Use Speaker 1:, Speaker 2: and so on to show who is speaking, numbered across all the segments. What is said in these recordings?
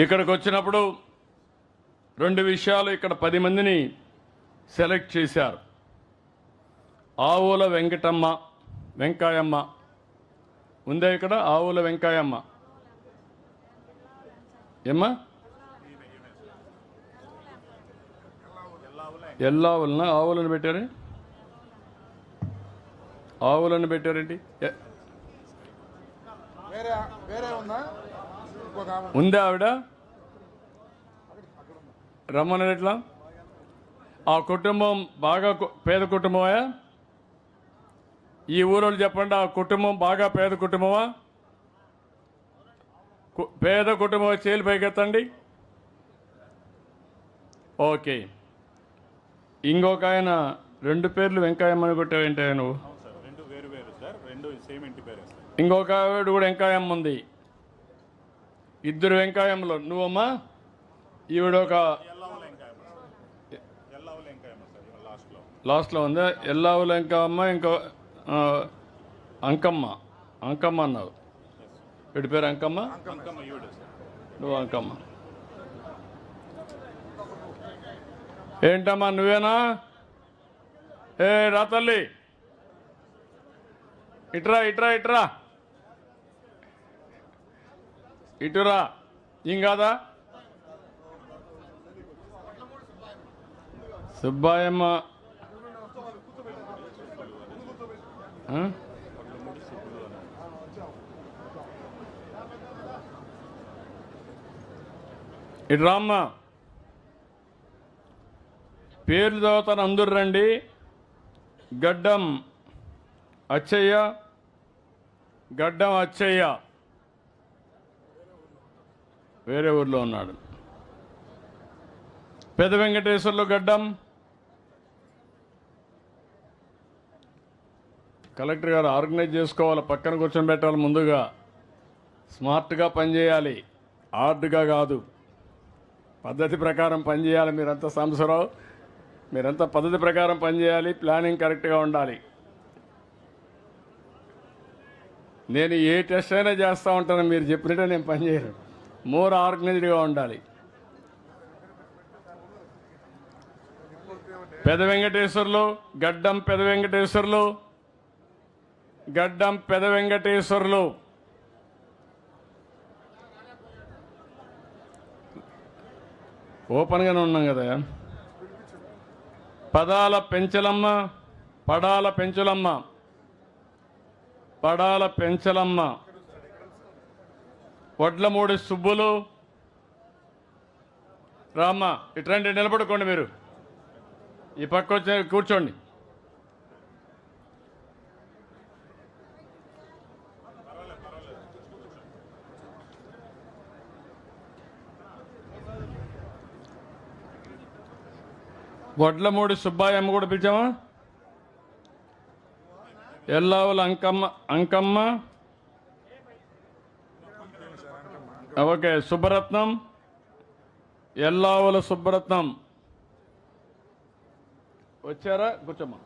Speaker 1: ఇక్కడికి వచ్చినప్పుడు రెండు విషయాలు ఇక్కడ 10 మందిని సెలెక్ట్ చేశారు. ఆవుల వెంకాయమ్మ ఉందే ఇక్కడ, ఆవుల వెంకాయమ్మ ఏమ్మా, ఎల్లావులన ఆవులను పెట్టారు, ఆవులను పెట్టారేంటి? ఉందా ఆవిడ? రమ్మన్నారు ఎట్లా? ఆ కుటుంబం బాగా పేద కుటుంబమా? ఈ ఊరోళ్ళు చెప్పండి, ఆ కుటుంబం బాగా పేద కుటుంబమా? పేద కుటుంబం చేలు పైకెత్తండి. ఓకే. ఇంకొక ఆయన 2 పేర్లు వెంకాయమ్మని కొట్టావేంటి నువ్వు? ఇంకొక ఆవిడ కూడా వెంకాయమ్మ ఉంది. 2 వెంకాయమ్మలు. నువ్వమ్మా? ఈవిడ ఒక లాస్ట్లో ఉందా? ఎల్లావుల వెంకమ్మ, ఇంకో అంకమ్మ అన్నావు. వీడి పేరు అంకమ్మ, నువ్వు అంకమ్మ. ఏంటమ్మా నువ్వేనా? ఏ రా తల్లి, ఇట్రా ఇటురా. ఇంకాదా సుబ్బాయమ్మ? ఇటు రామ్మ, పేర్లు చదువుతాను, అందరు రండి. గడ్డం అచ్చయ్య వేరే ఊర్లో ఉన్నాడు. పెద్ద వెంకటేశ్వర్లు గడ్డం. కలెక్టర్ గారు ఆర్గనైజ్ చేసుకోవాలి, పక్కన కూర్చొని పెట్టాలి. ముందుగా స్మార్ట్గా పనిచేయాలి, హార్డ్గా కాదు, పద్ధతి ప్రకారం పనిచేయాలి. మీరంతా సంవత్సరం మీరంతా పద్ధతి ప్రకారం పనిచేయాలి, ప్లానింగ్ కరెక్ట్గా ఉండాలి. నేను ఏ టెస్ట్ అయినా చేస్తూ ఉంటాను, మీరు చెప్పినట్టే నేను పనిచేయను. మోర్ ఆర్గనైజ్డ్గా ఉండాలి. పెద్ద వెంకటేశ్వర్లు గడ్డం, పెద్ద వెంకటేశ్వర్లు. ఓపెన్గానే ఉన్నాం కదా. పడాల పెంచలమ్మ, వడ్లమూడి సుబ్బులు. రామ్మ ఇట్లాంటి నిలబడుకోండి, మీరు ఈ పక్క వచ్చి కూర్చోండి. వడ్లమూడి సుబ్బాయమ్మ కూడా పిలిచామా? ఎల్లావుల అంకమ్మ, ఓకే. సుబ్బరత్నం, ఎల్లావుల సుబ్బరత్నం వచ్చారా? కూర్చోమ్మా.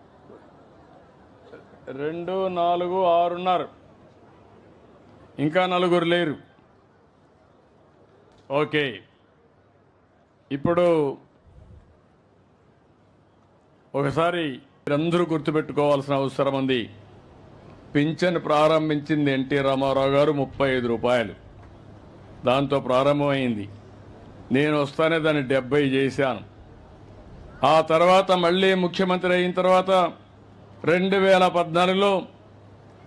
Speaker 1: 2, 4, 6 ఉన్నారు, ఇంకా 4 లేరు. ఓకే. ఇప్పుడు ఒకసారి మీరందరూ గుర్తుపెట్టుకోవాల్సిన అవసరం ఉంది. పింఛన్ ప్రారంభించింది ఎన్టీ రామారావు గారు 35 రూపాయలు, దాంతో ప్రారంభమైంది. నేను వస్తానే దాన్ని 70 చేశాను. ఆ తర్వాత మళ్ళీ ముఖ్యమంత్రి అయిన తర్వాత 2014లో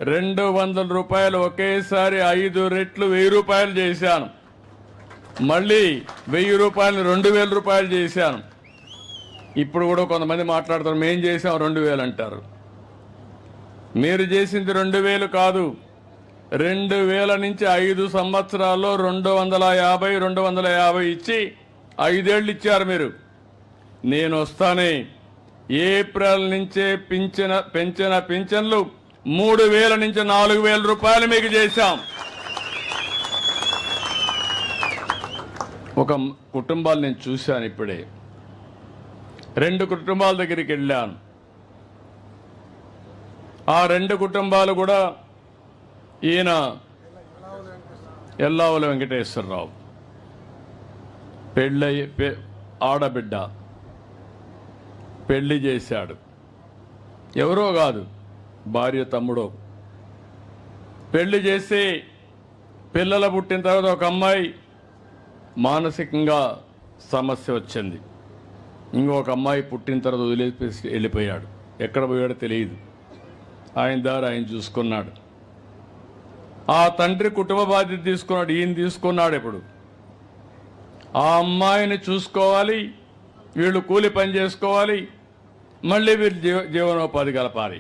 Speaker 1: 200 రూపాయలు ఒకేసారి 5 రెట్లు 1000 రూపాయలు చేశాను. మళ్ళీ 1000 రూపాయలు 2000 రూపాయలు చేశాను. ఇప్పుడు కూడా కొంతమంది మాట్లాడతారు, మేం చేసాం 2000 అంటారు. మీరు చేసింది 2000 కాదు, 2000 నుంచి 5 సంవత్సరాల్లో 250 ఇచ్చి 5 ఏళ్ళు ఇచ్చారు మీరు. నేను వస్తానే ఏప్రిల్ నుంచే పెంచిన పింఛన్లు 3000 నుంచి 4000 రూపాయలు మీకు చేశాం. ఒక కుటుంబాలు నేను చూశాను, ఇప్పుడే 2 కుటుంబాల దగ్గరికి వెళ్ళాను. ఆ 2 కుటుంబాలు కూడా ఈయన ఎల్లావుల వెంకటేశ్వరరావు. ఆడబిడ్డ పెళ్లి చేశాడు, ఎవరో కాదు భార్య తమ్ముడో. పెళ్లి చేసి పిల్లలు పుట్టిన తర్వాత ఒక అమ్మాయి మానసికంగా సమస్య వచ్చింది. ఇంకొక అమ్మాయి పుట్టిన తర్వాత వదిలేసి వెళ్ళిపోయాడు. ఎక్కడ పోయాడో తెలియదు. ఆయన దారి ఆయన చూసుకున్నాడు. ఆ తండ్రి కుటుంబ బాధ్యత తీసుకున్నాడు, ఈయన తీసుకున్నాడు. ఇప్పుడు ఆ అమ్మాయిని చూసుకోవాలి, వీళ్ళు కూలి పని చేసుకోవాలి, మళ్ళీ వీళ్ళు జీవనోపాధి కలపాలి.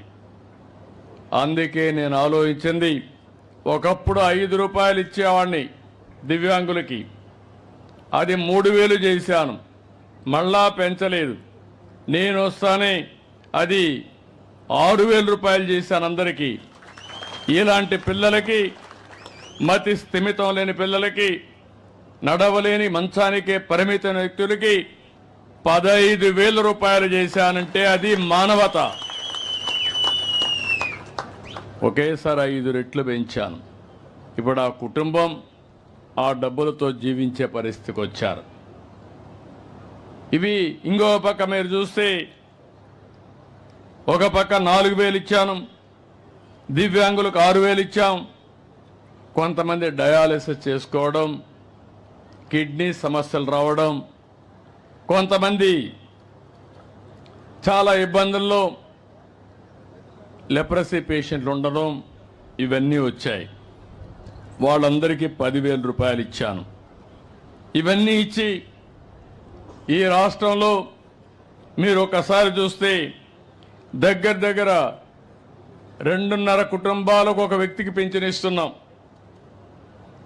Speaker 1: అందుకే నేను ఆలోచించింది, ఒకప్పుడు 5 రూపాయలు ఇచ్చేవాడిని దివ్యాంగులకి, అది 3000 చేశాను, మళ్ళా పెంచలేదు. నేను వస్తానే అది 6000 రూపాయలు చేశాను అందరికీ. ఇలాంటి పిల్లలకి, మతి స్థిమితం లేని పిల్లలకి, నడవలేని మంచానికే పరిమితమైన వ్యక్తులకి 15,000 రూపాయలు చేశానంటే అది మానవత. ఒకేసారి 5 రెట్లు పెంచాను. ఇప్పుడు ఆ కుటుంబం ఆ డబ్బులతో జీవించే పరిస్థితికి వచ్చారు. ఇవి ఇంకో పక్క మీరు చూస్తే, ఒక పక్క 4,000 ఇచ్చాను, దివ్యాంగులకు 6,000 ఇచ్చాం. కొంతమంది డయాలిసిస్ చేసుకోవడం, కిడ్నీ సమస్యలు రావడం, కొంతమంది చాలా ఇబ్బందుల్లో లెప్రసీ పేషెంట్లు ఉండడం, ఇవన్నీ వచ్చాయి. వాళ్ళందరికీ 10,000 రూపాయలు ఇచ్చాను. ఇవన్నీ ఇచ్చి ఈ రాష్ట్రంలో మీరు ఒకసారి చూస్తే దగ్గర దగ్గర 2.5 కుటుంబాలకు ఒక వ్యక్తికి పింఛన్ ఇస్తున్నాం.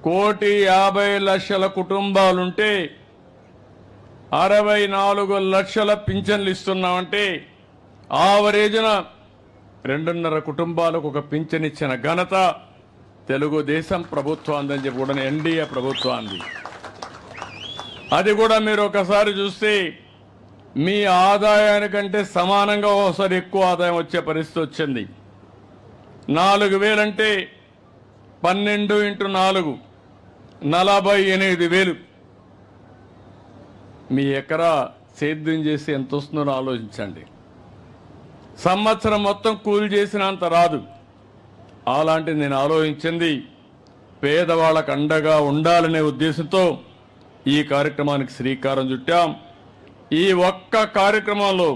Speaker 1: 1,50,00,000 కుటుంబాలుంటే 64 లక్షల పింఛన్లు ఇస్తున్నామంటే ఆవరేజ్న 2.5 కుటుంబాలకు ఒక పింఛన్ ఇచ్చిన ఘనత తెలుగుదేశం ప్రభుత్వాన్ని చెప్పి కూడా ఎన్డీఏ ప్రభుత్వాన్ని. అది కూడా మీరు ఒకసారి చూస్తే మీ ఆదాయానికంటే సమానంగా ఒకసారి ఎక్కువ ఆదాయం వచ్చే పరిస్థితి వచ్చింది. 4,000 అంటే 12 × 4 48,000. మీ ఎకరా సేద్యం చేసి ఎంత వస్తుందో ఆలోచించండి. సంవత్సరం మొత్తం కూలి చేసినంత రాదు. అలాంటి నేను ఆలోచించింది పేదవాళ్ళకు అండగా ఉండాలనే ఉద్దేశంతో ఈ కార్యక్రమానికి శ్రీకారం చుట్టాం. ఈ ఒక్క కార్యక్రమంలో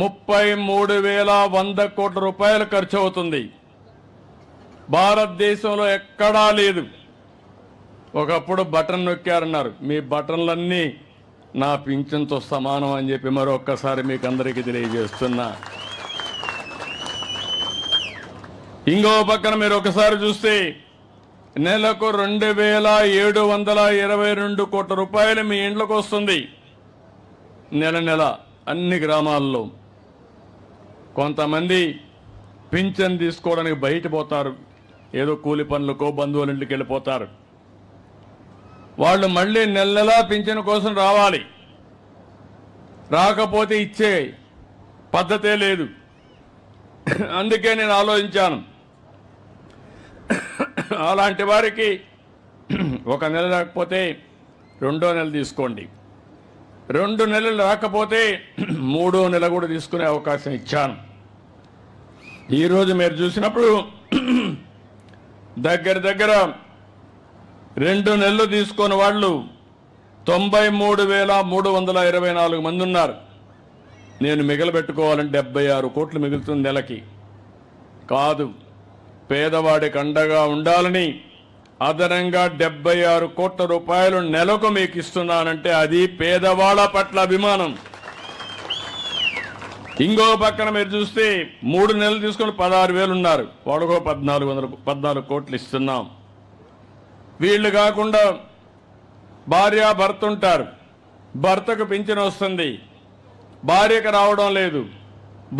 Speaker 1: 33,100 కోట్ల రూపాయలు ఖర్చు అవుతుంది. భారతదేశంలో ఎక్కడా లేదు. ఒకప్పుడు బటన్ నొక్కారన్నారు, మీ బటన్లన్నీ నా పింఛన్తో సమానం అని చెప్పి మరొక్కసారి మీకు అందరికీ తెలియజేస్తున్నా. ఇంకో పక్కన మీరు ఒకసారి చూస్తే నెలకు 2,722 కోట్ల రూపాయలు మీ ఇంట్లోకి వస్తుంది నెల నెల అన్ని గ్రామాల్లో. కొంతమంది పింఛన్ తీసుకోవడానికి బయట పోతారు, ఏదో కూలి పనులకో బంధువుల ఇంటికి వెళ్ళిపోతారు. వాళ్ళు మళ్ళీ నెల నెలా పింఛన్ కోసం రావాలి. రాకపోతే ఇచ్చే పద్ధతే లేదు. అందుకే నేను ఆలోచించాను, అలాంటి వారికి ఒక నెల రాకపోతే 2వ నెల తీసుకోండి, 2 నెలలు రాకపోతే 3వ నెల కూడా తీసుకునే అవకాశం ఇచ్చాను. ఈరోజు మీరు చూసినప్పుడు దగ్గర దగ్గర 2 నెలలు తీసుకున్న వాళ్ళు 93,324 మంది ఉన్నారు. నేను మిగలబెట్టుకోవాలంటే 76 కోట్లు మిగులుతుంది నెలకి. కాదు, పేదవాడికి అండగా ఉండాలని అదనంగా 76 కోట్ల రూపాయలు నెలకు మీకు ఇస్తున్నానంటే అది పేదవాళ్ళ పట్ల అభిమానం. ఇంకో పక్కన మీరు చూస్తే 3 నెలలు తీసుకుని 16,000 ఉన్నారు, వాడుకో 14 కోట్లు ఇస్తున్నాం. వీళ్ళు కాకుండా భార్య భర్త ఉంటారు, భర్తకు పింఛన్ వస్తుంది, భార్యకు రావడం లేదు.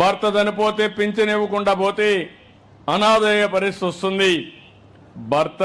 Speaker 1: భర్త చనిపోతే పింఛన్ ఇవ్వకుండా పోతే అనాథయ్యే పరిస్థితి వస్తుంది. భర్త